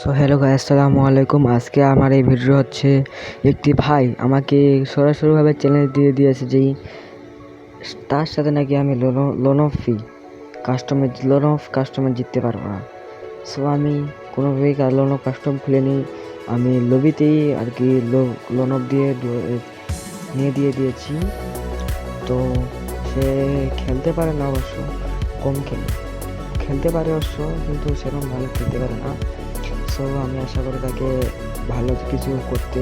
So hello guys, আসসালামু আলাইকুম। আজকে আমার এই ভিডিও হচ্ছে একটি ভাই আমাকে সরাসরিভাবে চ্যালেঞ্জ দিয়ে দিয়েছে যে তার সাথে নাকি আমি লোন অফ কাস্টমার জিততে পারবো না। সো আমি কোনোভাবেই লোন অফ কাস্টম খুলে নিই, আমি লবিতেই আর কি লোন অফ দিয়ে দিয়েছি। তো সে খেলতে পারে না, অবশ্য কম খেলতে পারে অবশ্য, কিন্তু সেরকম ভালো খেলতে পারে না। সো আমি আশা করি তাকে ভালো কিছু করতে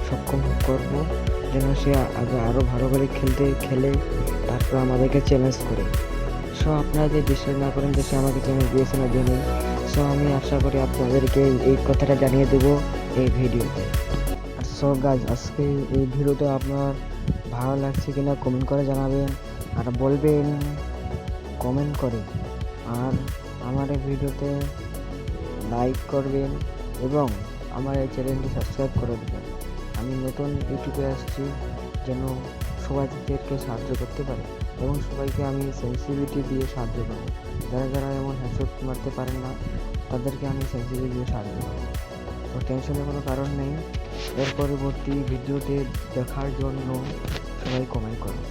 সক্ষম করব, যেন সে আরও ভালো করে খেলে তারপর আমাদেরকে চ্যালেঞ্জ করে। সো আপনারা যে বিশ্বাস না করেন যে সে আমাকে চ্যালেঞ্জ দিয়েছে না দেয়নি, সো আমি আশা করি আপনাদেরকে এই কথাটা জানিয়ে দেবো এই ভিডিওতে। সো গাইজ, আজকে এই ভিডিওটা আপনার ভালো লাগছে কিনা কমেন্ট করে জানাবেন, আর বলবেন কমেন্ট করে। আর আমার এই ভিডিওতে লাইক করবেন এবং আমার এই চ্যানেলটি সাবস্ক্রাইব করে দেবেন। আমি নতুন ইউটিউবে আসছি, যেন সবাইকে সাহায্য করতে পারে এবং সবাইকে আমি সেন্সিটিভিটি দিয়ে সাহায্য করব। যারা এমন হেডশট মারতে পারেন না, তাদেরকে আমি সেন্সিটিভিটি দিয়ে সাহায্য করব। তো টেনশনের কোনো কারণ নেই। এর পরবর্তী ভিডিওতে দেখার জন্য সবাই কমেন্ট করুন।